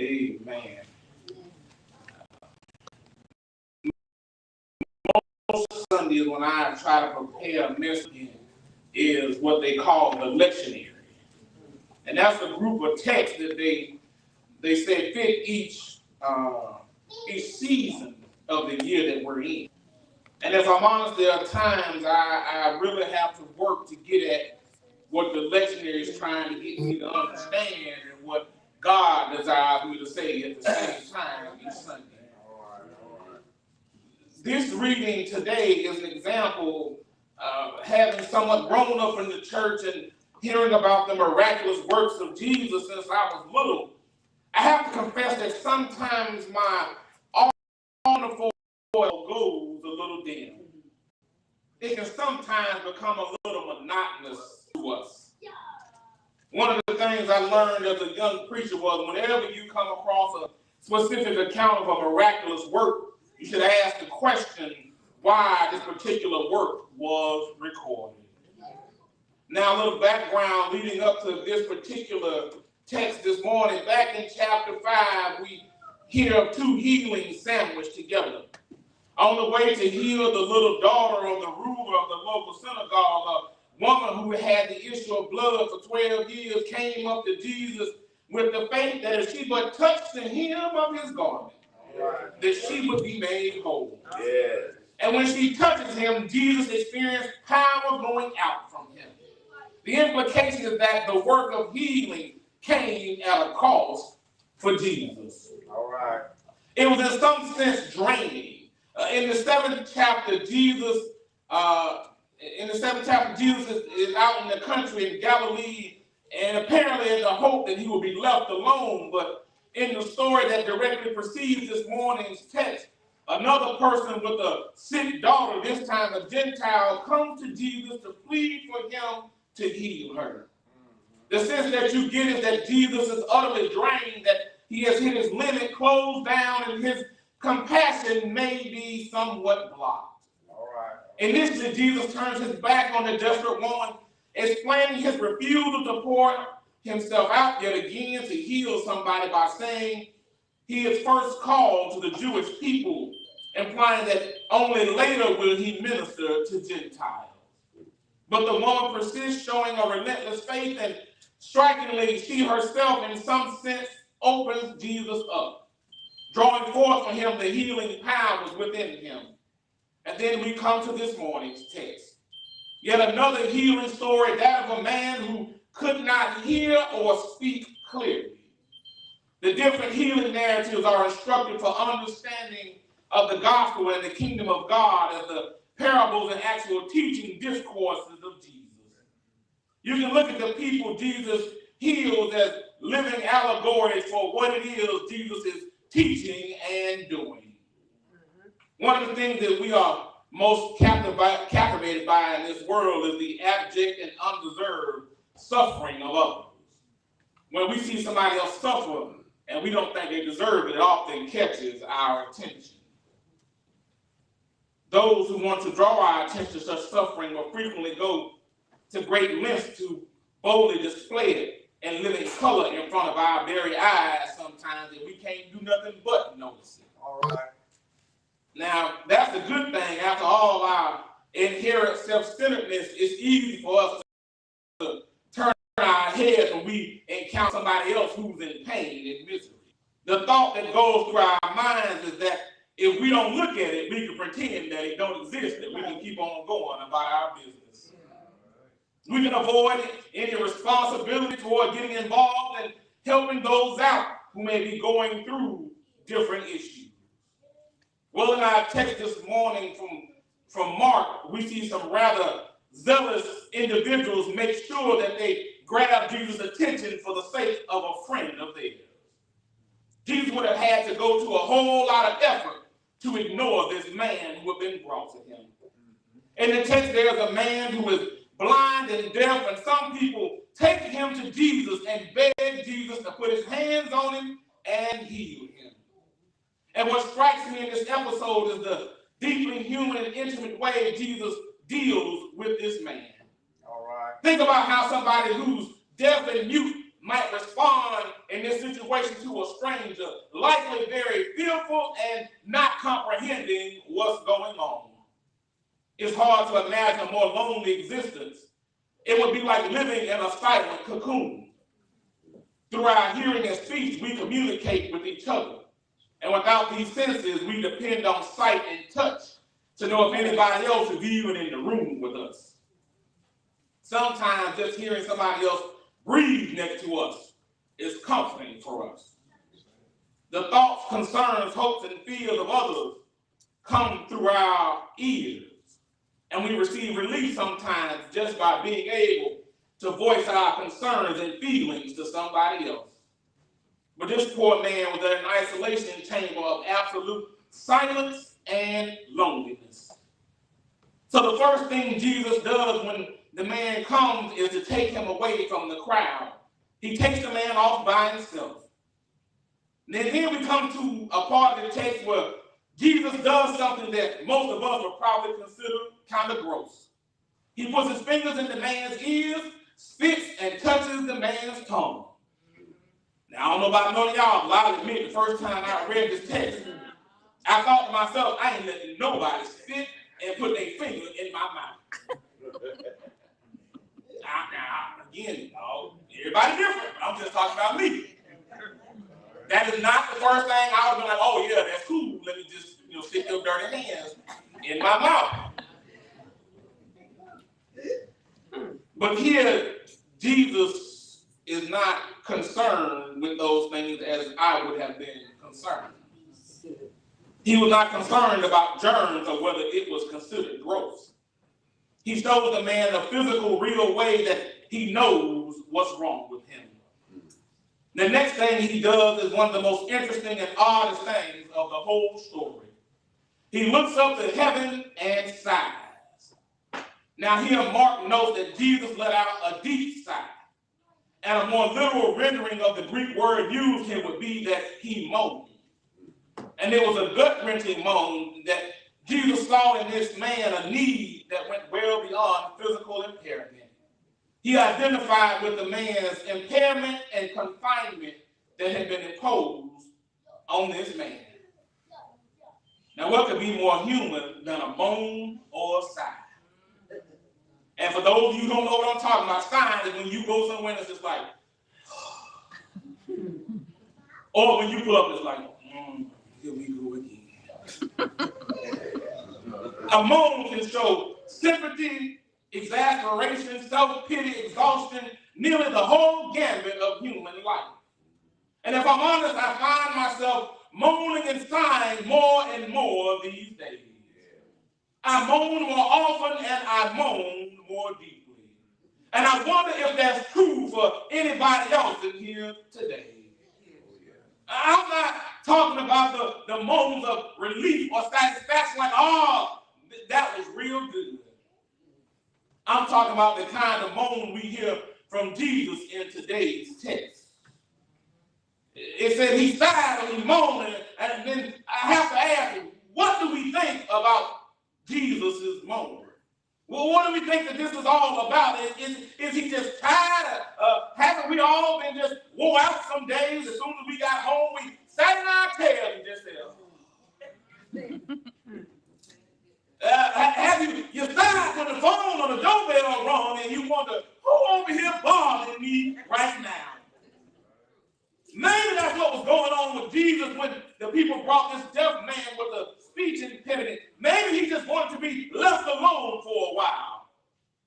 Amen. Most Sundays when I try to prepare a message is what they call the lectionary. And that's a group of texts that they say fit each season of the year that we're in. And if I'm honest, there are times I really have to work to get at what the lectionary is trying to get me to understand and what God desires me to say at the same time each Sunday. This reading today is an example of having somewhat grown up in the church and hearing about the miraculous works of Jesus since I was little. I have to confess that sometimes my wonderful oil goes a little dim. It can sometimes become a little monotonous to us. One of the things I learned as a young preacher was whenever you come across a specific account of a miraculous work, you should ask the question why this particular work was recorded. Now, a little background leading up to this particular text this morning. Back in chapter 5, we hear of two healings sandwiched together. On the way to heal the little daughter of the ruler of the local synagogue, a woman who had the issue of blood for 12 years came up to Jesus with the faith that if she but touched the hem of his garment, that she would be made whole. Yes. And when she touches him, Jesus experienced power going out from him. The implication is that the work of healing came at a cost for Jesus. All right. It was in some sense draining. In the seventh chapter, Jesus is out in the country in Galilee, and apparently in the hope that he will be left alone. But in the story that directly precedes this morning's text, another person with a sick daughter, this time a Gentile, comes to Jesus to plead for him to heal her. The sense that you get is that Jesus is utterly drained, that he has hit his limit, closed down, and his compassion may be somewhat blocked. All right. Initially, Jesus turns his back on the desperate woman, explaining his refusal to pour himself out yet again to heal somebody by saying he is first called to the Jewish people, implying that only later will he minister to Gentiles. But the woman persists, showing a relentless faith, and strikingly, she herself, in some sense, opens Jesus up, drawing forth for him the healing powers within him. And then we come to this morning's text. Yet another healing story, that of a man who could not hear or speak clearly. The different healing narratives are instructive for understanding of the gospel and the kingdom of God as the parables and actual teaching discourses of Jesus. You can look at the people Jesus heals as living allegories for what it is Jesus is teaching and doing. One of the things that we are most captivated by in this world is the abject and undeserved suffering of others. When we see somebody else suffer and we don't think they deserve it, it often catches our attention. Those who want to draw our attention to such suffering will frequently go to great lengths to boldly display it and live in color in front of our very eyes sometimes, and we can't do nothing but notice it. All right. Now, that's a good thing. After all our inherent self-centeredness, it's easy for us to turn our heads when we encounter somebody else who's in pain and misery. The thought that goes through our minds is that if we don't look at it, we can pretend that it don't exist, that we can keep on going about our business. We can avoid any responsibility toward getting involved and helping those out who may be going through different issues. Well, in our text this morning from Mark, we see some rather zealous individuals make sure that they grab Jesus' attention for the sake of a friend of theirs. Jesus would have had to go to a whole lot of effort to ignore this man who had been brought to him. In the text, there's a man who is blind and deaf, and some people take him to Jesus and beg Jesus to put his hands on him and heal him. And what strikes me in this episode is the deeply human and intimate way Jesus deals with this man. All right. Think about how somebody who's deaf and mute might respond in this situation to a stranger, likely very fearful and not comprehending what's going on. It's hard to imagine a more lonely existence. It would be like living in a silent cocoon. Through our hearing and speech, we communicate with each other. And without these senses, we depend on sight and touch to know if anybody else is even in the room with us. Sometimes just hearing somebody else breathe next to us is comforting for us. The thoughts, concerns, hopes, and fears of others come through our ears. And we receive relief sometimes just by being able to voice our concerns and feelings to somebody else. But this poor man was in an isolation chamber of absolute silence and loneliness. So the first thing Jesus does when the man comes is to take him away from the crowd. He takes the man off by himself. And then here we come to a part of the text where Jesus does something that most of us would probably consider kind of gross. He puts his fingers in the man's ears, spits, and touches the man's tongue. Now, I don't know about none of y'all, but I'll admit the first time I read this text, I thought to myself, I ain't letting nobody spit and put their finger in my mouth. Now, again, everybody different, but I'm just talking about me. That is not the first thing I would be like, oh yeah, that's cool. Let me just, stick your dirty hands in my mouth. But here, Jesus is not concerned with those things as I would have been concerned. He was not concerned about germs or whether it was considered gross. He shows the man a physical, real way that he knows what's wrong with him. The next thing he does is one of the most interesting and oddest things of the whole story. He looks up to heaven and sighs. Now here Mark notes that Jesus let out a deep sigh. And a more literal rendering of the Greek word used here would be that he moaned. And it was a gut-wrenching moan that Jesus saw in this man a need that went well beyond physical impairment. He identified with the man's impairment and confinement that had been imposed on this man. Now, what could be more human than a moan or a sigh? And for those of you who don't know what I'm talking about, sighing is when you go somewhere and it's just like, or when you pull up, it's like, here we go again. A moan can show sympathy, exasperation, self-pity, exhaustion, nearly the whole gambit of human life. And if I'm honest, I find myself moaning and sighing more and more these days. I moan more often and I moan more deeply. And I wonder if that's true for anybody else in here today. I'm not talking about the moans of relief or satisfaction like, oh, that was real good. I'm talking about the kind of moan we hear from Jesus in today's text. It said he sighed and he moaned, and then I have to ask him, what do we think about Jesus' moan? Well, what do we think that this is all about? Is he just tired? Haven't we all been just wore out some days? As soon as we got home, we sat in our tail and just said, have you sighed when the phone or the doorbell rung and you wonder, who over here bothering me right now? Maybe that's what was going on with Jesus when the people brought this deaf man with a speech impediment. Maybe he just wanted to be left alone for a while.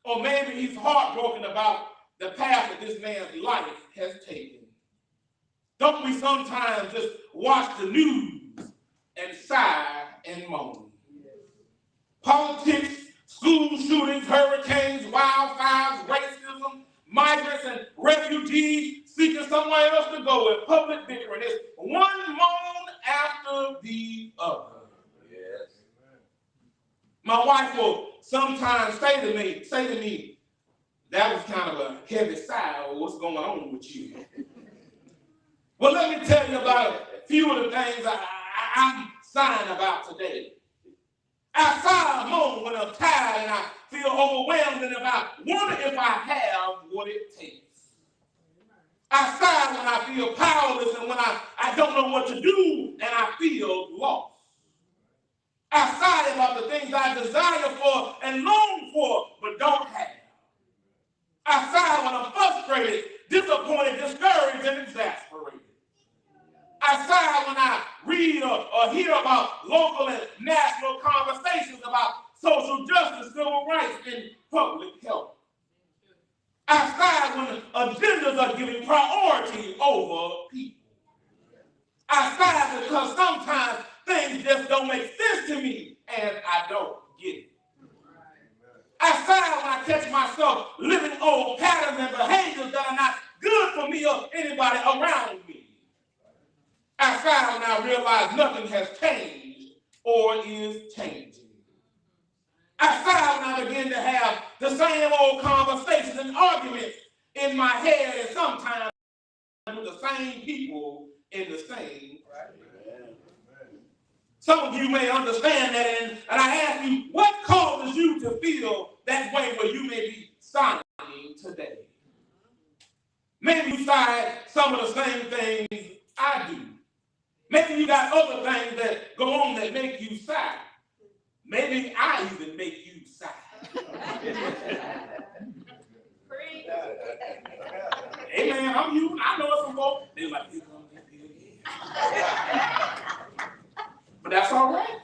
Or maybe he's heartbroken about the path that this man's life has taken. Don't we sometimes just watch the news and sigh and moan? Politics, school shootings, hurricanes, wildfires, racism, migrants and refugees seeking somewhere else to go, and public bickering. It's one moan after the other. Yes. My wife will sometimes say to me, that was kind of a heavy sigh. What's going on with you? Well, let me tell you about a few of the things I'm sighing about today. I sigh and moan when I'm tired and I feel overwhelmed, and if I wonder if I have what it takes. I sigh when I feel powerless and when I don't know what to do and I feel lost. I sigh about the things I desire for and long for but don't have. I sigh when I'm frustrated, disappointed, discouraged, and exasperated. I sigh when I read or hear about local and national conversations about social justice, civil rights, and public health. I sigh when agendas are given priority over people. I sigh because sometimes things just don't make sense to me and I don't get it. I sigh when I catch myself living old patterns and behaviors that are not good for me or anybody around me. I sigh when I realize nothing has changed or is changing. I sigh when I begin to have the same old conversations and arguments in my head and sometimes with the same people in the same. Some of you may understand that, and I ask you, what causes you to feel that way where you may be sighing today? Maybe you sigh some of the same things I do. Maybe you got other things that go on that make you sigh. Maybe I even make you sigh. Amen. I'm human. I know some folks. They're like, here comes this again. But that's all right.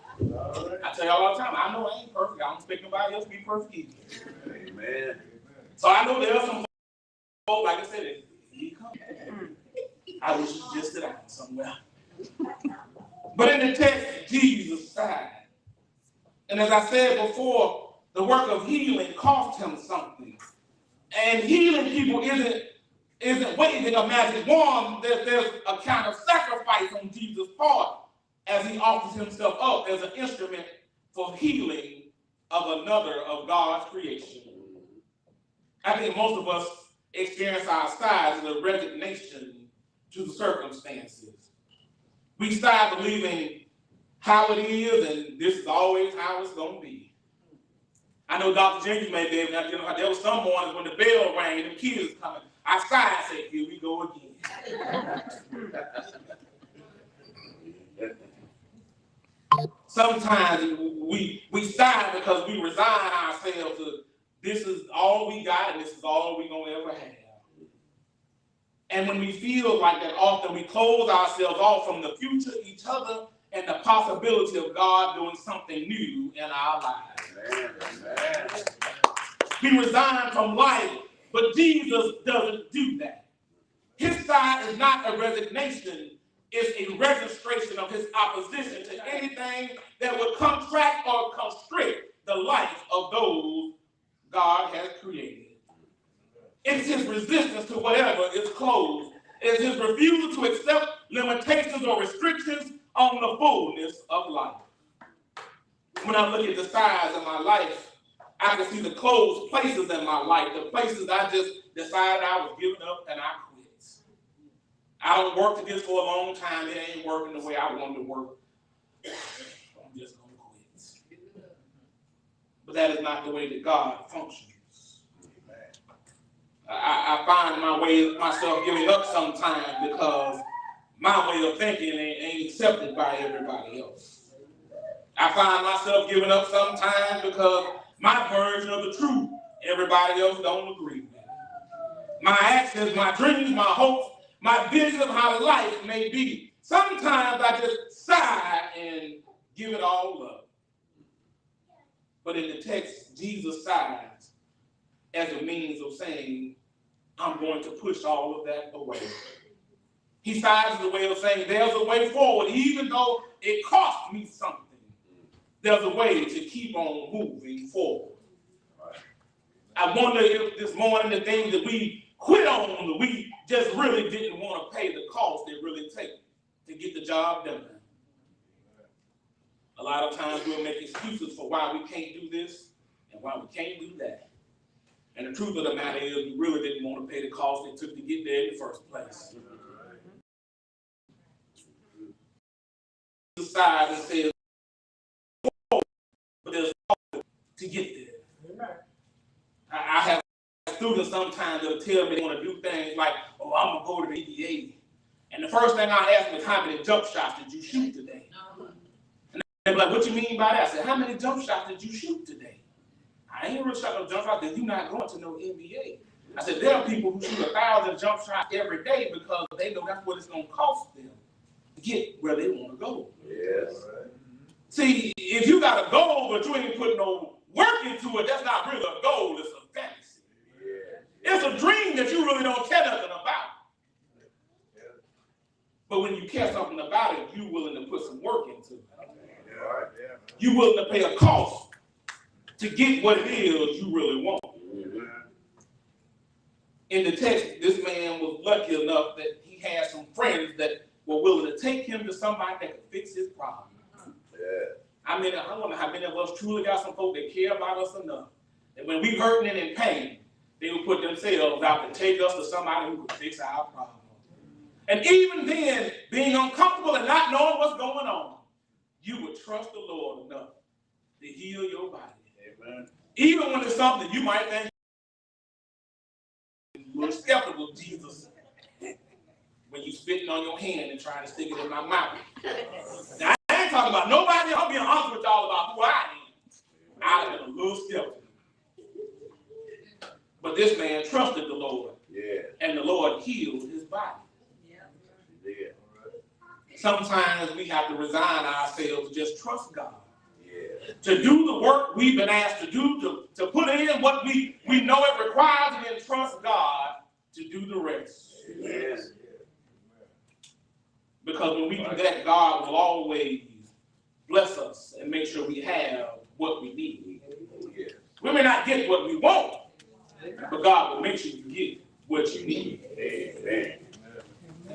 I tell you all the time, I know I ain't perfect. I don't expect nobody else to be perfect either. Amen. So I know there are some folks, like I said, here comes. I wish you just sit down somewhere. But in the text, Jesus sighed. And as I said before, the work of healing cost him something. And healing people isn't waving a magic wand. There's a kind of sacrifice on Jesus' part as he offers himself up as an instrument for healing of another of God's creation. I think most of us experience our sighs as a resignation to the circumstances. We sigh believing how it is, and this is always how it's going to be. I know Dr. Jenkins may be able to identify. There were some mornings when the bell rang and the kids coming. I sighed and said, here we go again. Sometimes we sigh because we resign ourselves to this is all we got and this is all we're going to ever have. And when we feel like that, often we close ourselves off from the future, each other, and the possibility of God doing something new in our lives. Amen. We resign from life, but Jesus doesn't do that. His sigh is not a resignation, it's a registration of his opposition to anything that would contract or constrict the life of those God has created. It's his resistance to whatever is closed. It's his refusal to accept limitations or restrictions on the fullness of life. When I look at the size of my life, I can see the closed places in my life, the places I just decided I was giving up and I quit. I don't work at this for a long time. It ain't working the way I wanted to work. I'm just going to quit. But that is not the way that God functions. I find myself giving up sometimes because my way of thinking ain't accepted by everybody else. I find myself giving up sometimes because my version of the truth, everybody else don't agree with. My actions, my dreams, my hopes, my vision of how life may be. Sometimes I just sigh and give it all up. But in the text, Jesus sighs as a means of saying, I'm going to push all of that away. He sighs as a way of saying, there's a way forward, even though it cost me something. There's a way to keep on moving forward. I wonder if this morning the things that we quit on, we just really didn't want to pay the cost it really takes to get the job done. A lot of times we'll make excuses for why we can't do this and why we can't do that. And the truth of the matter is we really didn't want to pay the cost it took to get there in the first place. Decide and says, but there's to get there. I have students sometimes that'll tell me they want to do things like, oh, well, I'm going to go to the NBA. And the first thing I ask them is, how many jump shots did you shoot today? And they're like, what you mean by that? I said, how many jump shots did you shoot today? I ain't really shot no jump shots, then you're not going to no NBA. I said, there are people who shoot 1,000 jump shots every day because they know that's what it's going to cost them to get where they want to go. Yes. See, if you got a goal, but you ain't putting no work into it, that's not really a goal, it's a fantasy. Yeah. It's a dream that you really don't care nothing about. Yeah. But when you care something about it, you're willing to put some work into it. Yeah. You're willing to pay a cost to get what it is you really want. In the text, this man was lucky enough that he had some friends that were willing to take him to somebody that could fix his problem. Yeah. I mean, I wonder how many of us truly got some folk that care about us enough that when we hurting and in pain, they would put themselves out to take us to somebody who could fix our problem. And even then, being uncomfortable and not knowing what's going on, you would trust the Lord enough to heal your body. Amen. Even when it's something you might think you're skeptical of Jesus when you spitting on your hand and trying to stick it in my mouth. Now, I ain't talking about nobody. I'm being honest with y'all about who I am. I'd have been a little skeptical. But this man trusted the Lord. Yeah. And the Lord healed his body. Yeah. Yeah. Sometimes we have to resign ourselves to just trust God. Yeah. To do the work we've been asked to do, to put in what we know it requires, and then trust God to do the rest. Yeah. Because when we do that, God will always bless us and make sure we have what we need. Yeah. We may not get what we want, but God will make sure you get what you need. Amen.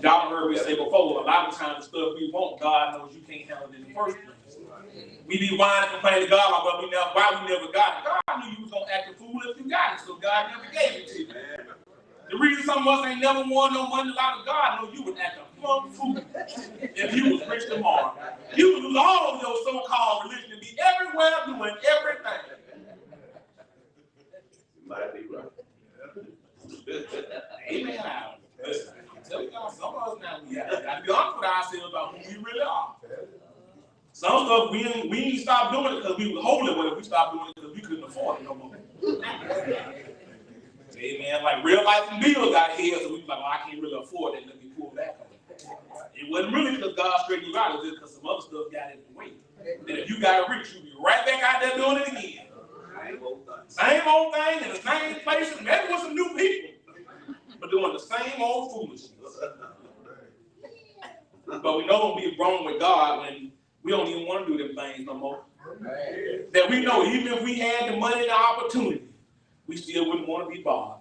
Y'all heard me say before, a lot of times the stuff we want, God knows you can't handle it in the first place. We be whining and complaining to God about why we never got it. God knew you was going to act a fool if you got it, so God never gave it to you. The reason some of us ain't never won no money out of God, know you would act a plumb fool if you was rich tomorrow. You would lose all of your so-called religion and be everywhere doing everything. You might be right. Amen. Listen, I'm telling y'all, some of us now, we got to be honest with ourselves about who we really are. Some stuff we ain't stop doing it because we were holding with it. We stopped doing it because we couldn't afford it no more. Amen. Like real life and bills got here, so we was like, well, I can't really afford it. Let me pull back on it. It wasn't really because God straightened you out. It was just because some other stuff got in the way. And if you got rich, you'll be right back out there doing it again. Same old thing in the same places, maybe with some new people, but doing the same old foolishness. But we know when we're wrong with God when we don't even want to do them things no more. That we know even if we had the money and the opportunity, we still wouldn't want to be bothered.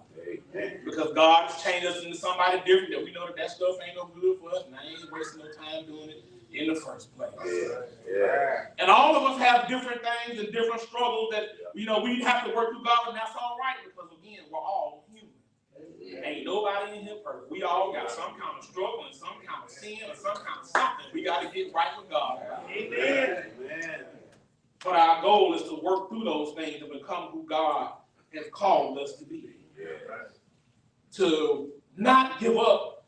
Because God has changed us into somebody different that we know that stuff ain't no good for us and I ain't wasting no time doing it in the first place. Yeah. And all of us have different things and different struggles that, we have to work through God, and that's all right because, again, we're all human. Ain't nobody in here perfect. We all got some kind of struggle and some kind of sin or some kind of something we got to get right with God. Amen. Amen. But our goal is to work through those things and become who God has called us to be. To not give up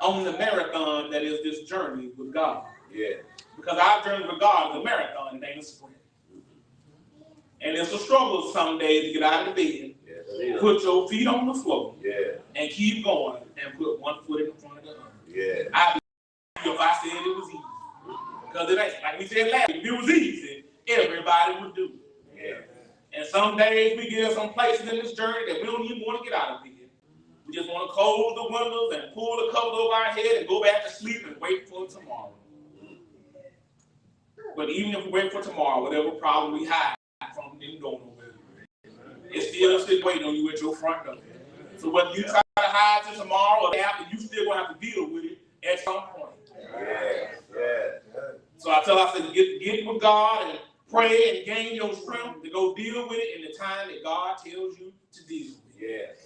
on the marathon that is this journey with God. Yeah. Because our journey with God is a marathon, it ain't a sprint. And it's a struggle some days to get out of the bed, put your feet on the floor, and keep going and put one foot in front of the other. Yeah. I'd be if I said it was easy. Because it ain't. Like we said last week, if it was easy, everybody would do it. Yeah. And some days we get some places in this journey that we don't even want to get out of bed. We just want to close the windows and pull the covers over our head and go back to sleep and wait for tomorrow. But even if we wait for tomorrow, whatever problem we hide from didn't go nowhere. It's still sitting waiting on you at your front door. So whether you try to hide till tomorrow or after, you still gonna have to deal with it at some point. So I said, get with God and pray and gain your strength to go deal with it in the time that God tells you to deal with it.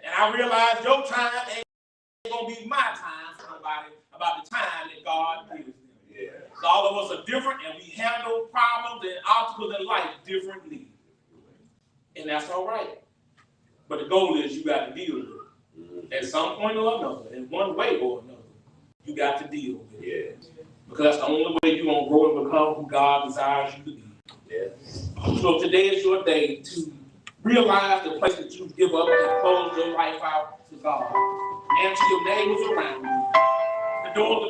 And I realize your time ain't gonna be my time for nobody about the time that God gives them. So all of us are different and we handle problems and obstacles in life differently. And that's all right. But the goal is you got to deal with it. at some point or another, in one way or another, you got to deal with it. Yeah. Because that's the only way you're going to grow and become who God desires you to be. Yeah. So today is your day to realize the place that you give up and close your life out to God and to your neighbors around you. The doors of